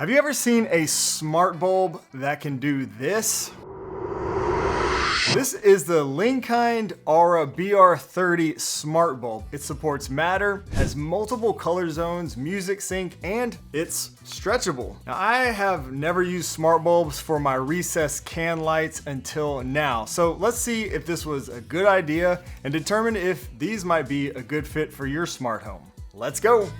Have you ever seen a smart bulb that can do this? This is the Linkind Aura BR30 smart bulb. It supports Matter, has multiple color zones, music sync, and it's stretchable. Now, I have never used smart bulbs for my recessed can lights until now. So let's see if this was a good idea and determine if these might be a good fit for your smart home. Let's go.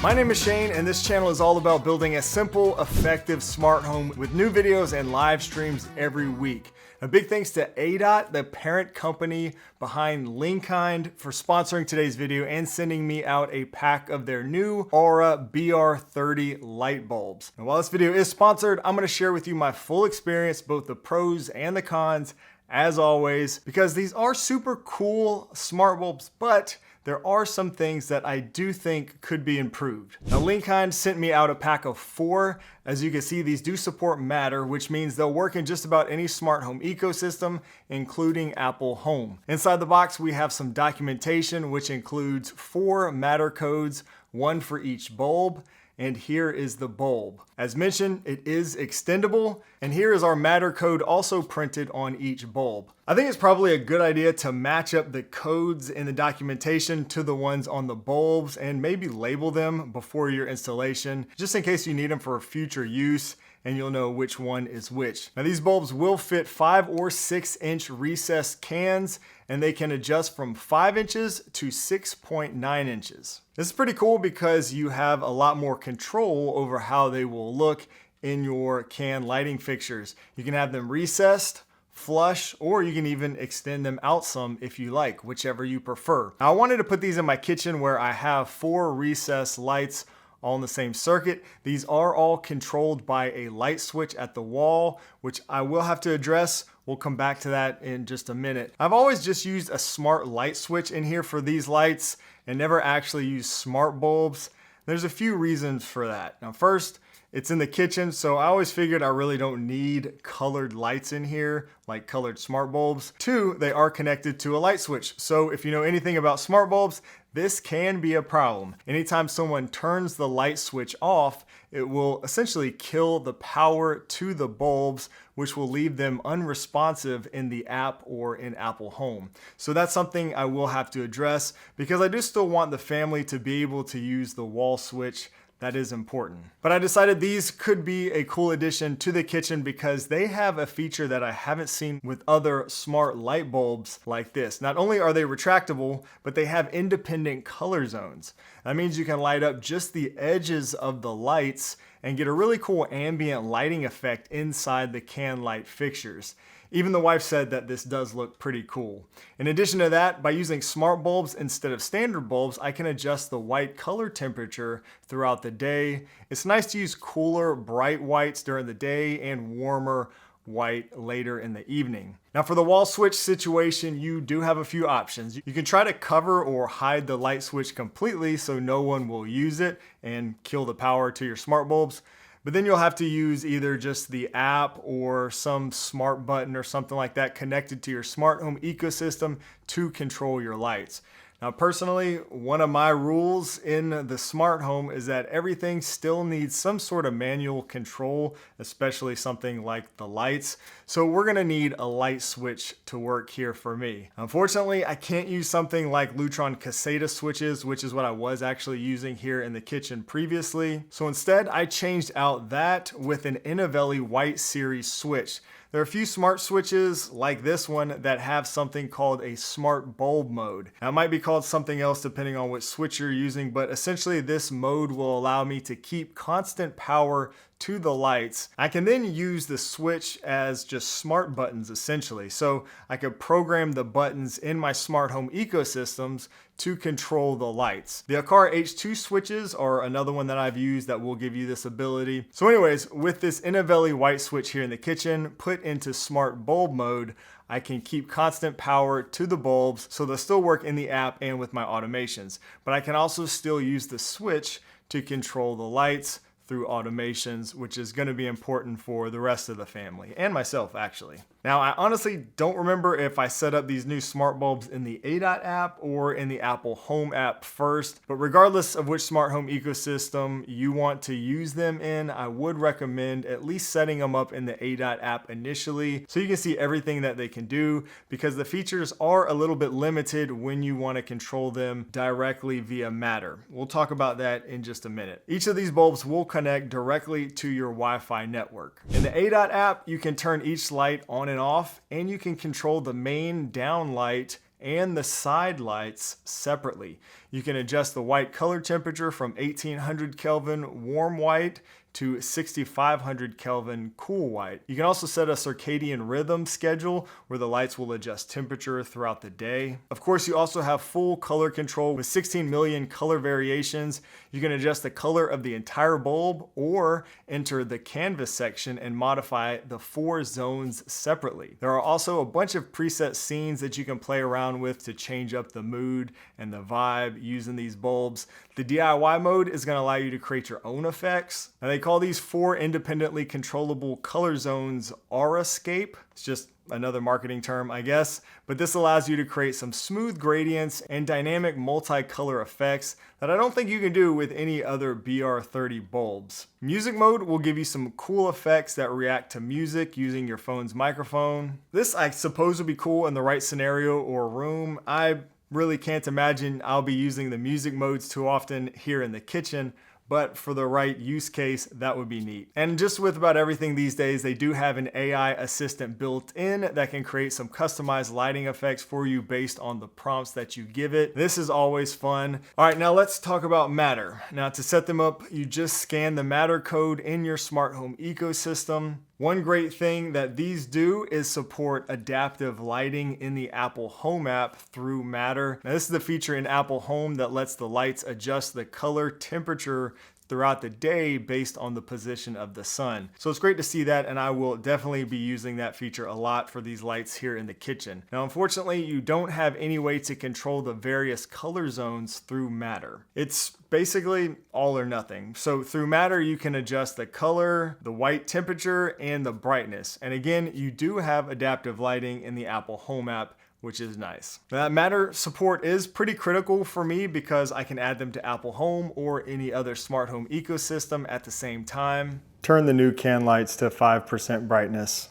My name is Shane, and this channel is all about building a simple, effective smart home with new videos and live streams every week. A big thanks to AiDot, the parent company behind Linkind, for sponsoring today's video and sending me out a pack of their new Aura BR30 light bulbs. And while this video is sponsored, I'm going to share with you my full experience, both the pros and the cons, as always, because these are super cool smart bulbs, but there are some things that I do think could be improved. Now, Linkind sent me out a pack of 4. As you can see, these do support Matter, which means they'll work in just about any smart home ecosystem, including Apple Home. Inside the box, we have some documentation, which includes 4 Matter codes, 1 for each bulb. And here is the bulb. As mentioned, it is extendable, and here is our Matter code also printed on each bulb. I think it's probably a good idea to match up the codes in the documentation to the ones on the bulbs and maybe label them before your installation, just in case you need them for future use and you'll know which one is which. Now, these bulbs will fit 5 or 6 inch recessed cans, and they can adjust from 5 inches to 6.9 inches. This is pretty cool because you have a lot more control over how they will look in your can lighting fixtures. You can have them recessed, flush, or you can even extend them out some if you like, whichever you prefer. Now, I wanted to put these in my kitchen where I have 4 recessed lights all in the same circuit. These are all controlled by a light switch at the wall, which I will have to address. We'll come back to that in just a minute. I've always just used a smart light switch in here for these lights and never actually used smart bulbs. There's a few reasons for that. Now, first, it's in the kitchen, so I always figured I really don't need colored lights in here, like colored smart bulbs. 2, they are connected to a light switch. So if you know anything about smart bulbs, this can be a problem. Anytime someone turns the light switch off, it will essentially kill the power to the bulbs, which will leave them unresponsive in the app or in Apple Home. So that's something I will have to address because I do still want the family to be able to use the wall switch. That is important. But I decided these could be a cool addition to the kitchen because they have a feature that I haven't seen with other smart light bulbs like this. Not only are they retractable, but they have independent color zones. That means you can light up just the edges of the lights and get a really cool ambient lighting effect inside the can light fixtures. Even the wife said that this does look pretty cool. In addition to that, by using smart bulbs instead of standard bulbs, I can adjust the white color temperature throughout the day. It's nice to use cooler, bright whites during the day and warmer white later in the evening. Now, for the wall switch situation, you do have a few options. You can try to cover or hide the light switch completely so no one will use it and kill the power to your smart bulbs. But then you'll have to use either just the app or some smart button or something like that connected to your smart home ecosystem to control your lights. Now, personally, one of my rules in the smart home is that everything still needs some sort of manual control, especially something like the lights. So we're gonna need a light switch to work here for me. Unfortunately, I can't use something like Lutron Caseta switches, which is what I was actually using here in the kitchen previously. So instead, I changed out that with an Innovelli White Series switch. There are a few smart switches like this one that have something called a smart bulb mode. Now, it might be called something else depending on which switch you're using, but essentially this mode will allow me to keep constant power to the lights. I can then use the switch as just smart buttons essentially. So I could program the buttons in my smart home ecosystems to control the lights. The Aqara H2 switches are another one that I've used that will give you this ability. So anyways, with this Innovelli white switch here in the kitchen put into smart bulb mode, I can keep constant power to the bulbs so they'll still work in the app and with my automations. But I can also still use the switch to control the lights through automations, which is going to be important for the rest of the family and myself actually. Now, I honestly don't remember if I set up these new smart bulbs in the AiDot app or in the Apple Home app first, but regardless of which smart home ecosystem you want to use them in, I would recommend at least setting them up in the AiDot app initially so you can see everything that they can do, because the features are a little bit limited when you want to control them directly via Matter. We'll talk about that in just a minute. Each of these bulbs will connect directly to your Wi-Fi network. In the AiDot app, you can turn each light on and off, and you can control the main down light and the side lights separately. You can adjust the white color temperature from 1800 Kelvin warm white to 6500 Kelvin cool white. You can also set a circadian rhythm schedule where the lights will adjust temperature throughout the day. Of course, you also have full color control with 16 million color variations. You can adjust the color of the entire bulb or enter the canvas section and modify the 4 zones separately. There are also a bunch of preset scenes that you can play around with to change up the mood and the vibe using these bulbs. The DIY mode is going to allow you to create your own effects. Now, they call these 4 independently controllable color zones Aurascape. It's just another marketing term, I guess, but this allows you to create some smooth gradients and dynamic multicolor effects that I don't think you can do with any other BR30 bulbs. Music mode will give you some cool effects that react to music using your phone's microphone. This, I suppose, would be cool in the right scenario or room. I really can't imagine I'll be using the music modes too often here in the kitchen, but for the right use case, that would be neat. And just with about everything these days, they do have an AI assistant built in that can create some customized lighting effects for you based on the prompts that you give it. This is always fun. All right, now let's talk about Matter. Now, to set them up, you just scan the Matter code in your smart home ecosystem. One great thing that these do is support adaptive lighting in the Apple Home app through Matter. Now, this is the feature in Apple Home that lets the lights adjust the color temperature throughout the day based on the position of the sun. So it's great to see that, and I will definitely be using that feature a lot for these lights here in the kitchen. Now, unfortunately, you don't have any way to control the various color zones through Matter. It's basically all or nothing. So through Matter, you can adjust the color, the white temperature, and the brightness. And again, you do have adaptive lighting in the Apple Home app, which is nice. Now, Matter support is pretty critical for me because I can add them to Apple Home or any other smart home ecosystem at the same time. Turn the new can lights to 5% brightness.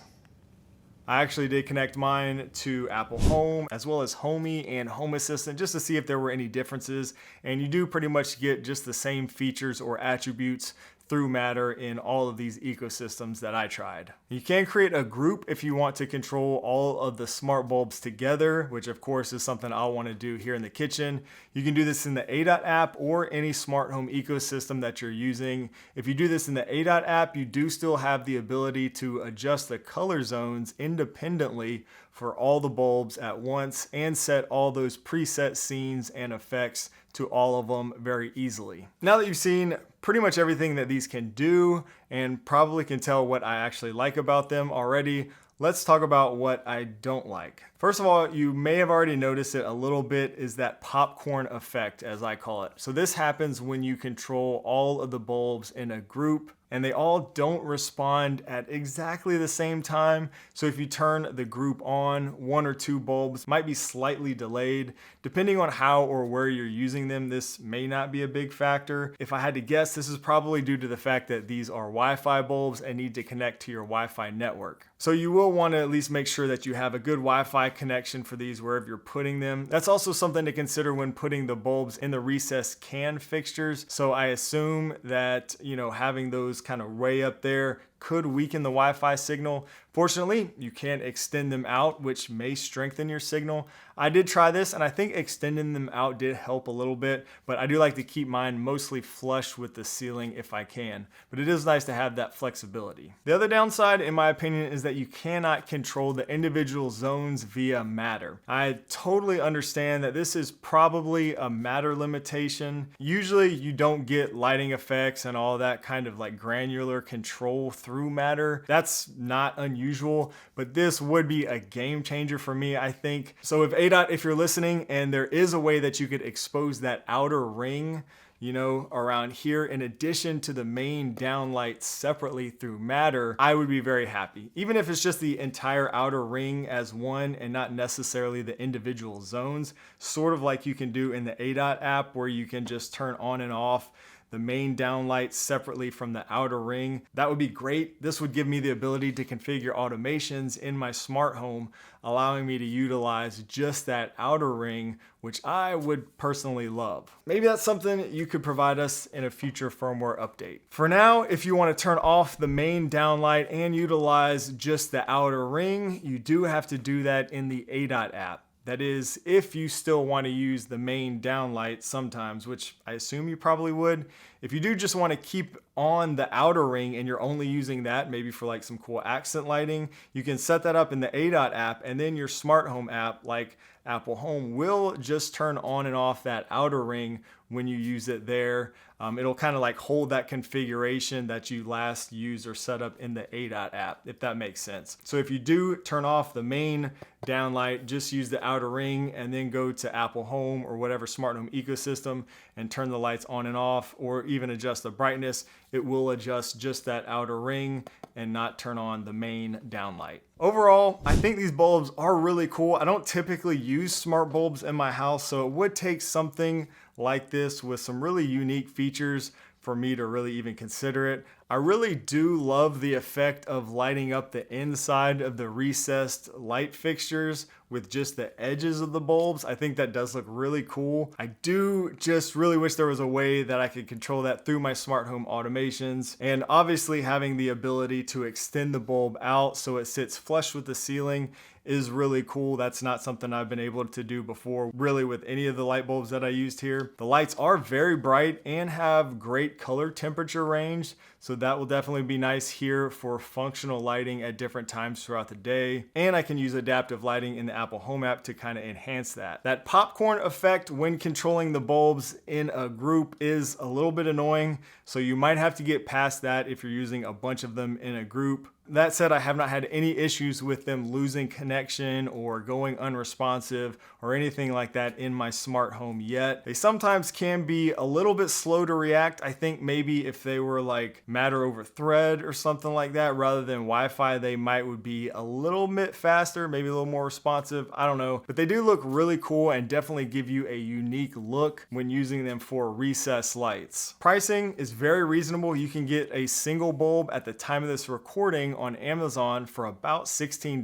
I actually did connect mine to Apple Home as well as Homey and Home Assistant just to see if there were any differences, and you do pretty much get just the same features or attributes through Matter in all of these ecosystems that I tried. You can create a group if you want to control all of the smart bulbs together, which of course is something I'll want to do here in the kitchen. You can do this in the AiDot app or any smart home ecosystem that you're using. If you do this in the AiDot app, you do still have the ability to adjust the color zones independently for all the bulbs at once and set all those preset scenes and effects to all of them very easily. Now that you've seen pretty much everything that these can do and probably can tell what I actually like about them already, let's talk about what I don't like. First of all, you may have already noticed it a little bit, is that popcorn effect, as I call it. So this happens when you control all of the bulbs in a group and they all don't respond at exactly the same time. So if you turn the group on, 1 or 2 bulbs might be slightly delayed. Depending on how or where you're using them, this may not be a big factor. If I had to guess, this is probably due to the fact that these are Wi-Fi bulbs and need to connect to your Wi-Fi network. So you will want to at least make sure that you have a good Wi-Fi connection for these wherever you're putting them. That's also something to consider when putting the bulbs in the recessed can fixtures. So I assume that, having those kind of way up there could weaken the Wi-Fi signal. Fortunately, you can extend them out, which may strengthen your signal. I did try this, and I think extending them out did help a little bit, but I do like to keep mine mostly flush with the ceiling if I can. But it is nice to have that flexibility. The other downside, in my opinion, is that you cannot control the individual zones via Matter. I totally understand that this is probably a Matter limitation. Usually, you don't get lighting effects and all that kind of like granular control through Matter. That's not unusual, but this would be a game changer for me, I think. So if AiDot, if you're listening and there is a way that you could expose that outer ring, you know, around here, in addition to the main downlight separately through Matter, I would be very happy. Even if it's just the entire outer ring as one and not necessarily the individual zones, sort of like you can do in the AiDot app where you can just turn on and off the main downlight separately from the outer ring. That would be great. This would give me the ability to configure automations in my smart home, allowing me to utilize just that outer ring, which I would personally love. Maybe that's something you could provide us in a future firmware update. For now, if you want to turn off the main downlight and utilize just the outer ring, you do have to do that in the AiDot app. That is, if you still want to use the main downlight sometimes, which I assume you probably would. If you do just want to keep on the outer ring and you're only using that, maybe for like some cool accent lighting, you can set that up in the AiDot app, and then your smart home app like Apple Home will just turn on and off that outer ring when you use it there. It'll kind of like hold that configuration that you last used or set up in the AiDot app, if that makes sense. So if you do turn off the main downlight, just use the outer ring and then go to Apple Home or whatever smart home ecosystem and turn the lights on and off, or even adjust the brightness. It will adjust just that outer ring and not turn on the main downlight. Overall, I think these bulbs are really cool. I don't typically use smart bulbs in my house, so it would take something like this with some really unique features for me to really even consider it. I really do love the effect of lighting up the inside of the recessed light fixtures with just the edges of the bulbs. I think that does look really cool. I do just really wish there was a way that I could control that through my smart home automations, and obviously having the ability to extend the bulb out so it sits flush with the ceiling is really cool. That's not something I've been able to do before really with any of the light bulbs that I used here. The lights are very bright and have great color temperature range, so that will definitely be nice here for functional lighting at different times throughout the day. And I can use adaptive lighting in the Apple Home app to kind of enhance that. That popcorn effect when controlling the bulbs in a group is a little bit annoying, so you might have to get past that if you're using a bunch of them in a group. That said, I have not had any issues with them losing connection or going unresponsive or anything like that in my smart home yet. They sometimes can be a little bit slow to react. I think maybe if they were like Matter over Thread or something like that rather than Wi-Fi, they would be a little bit faster, maybe a little more responsive. I don't know, but they do look really cool and definitely give you a unique look when using them for recessed lights. Pricing is very reasonable. You can get a single bulb at the time of this recording on Amazon for about $16,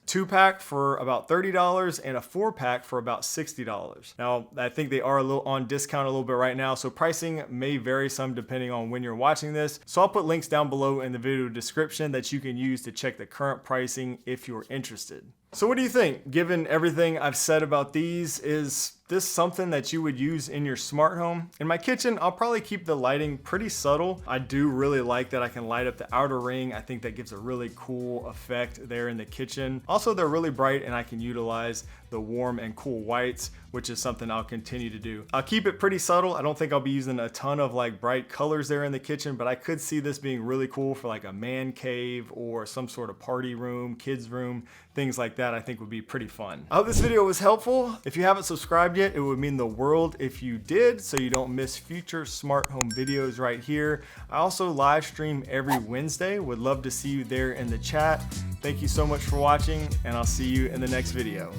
2-pack for about $30, and a 4-pack for about $60. Now, I think they are a little on discount a little bit right now, so pricing may vary some depending on when you're watching this. So I'll put links down below in the video description that you can use to check the current pricing if you're interested. So what do you think? Given everything I've said about these, is this something that you would use in your smart home? In my kitchen, I'll probably keep the lighting pretty subtle. I do really like that I can light up the outer ring. I think that gives a really cool effect there in the kitchen. Also, they're really bright and I can utilize the warm and cool whites, which is something I'll continue to do. I'll keep it pretty subtle. I don't think I'll be using a ton of like bright colors there in the kitchen, but I could see this being really cool for like a man cave or some sort of party room, kids room, things like that. I think would be pretty fun. I hope this video was helpful. If you haven't subscribed yet, it would mean the world if you did, so you don't miss future smart home videos right here. I also live stream every Wednesday. Would love to see you there in the chat. Thank you so much for watching, and I'll see you in the next video.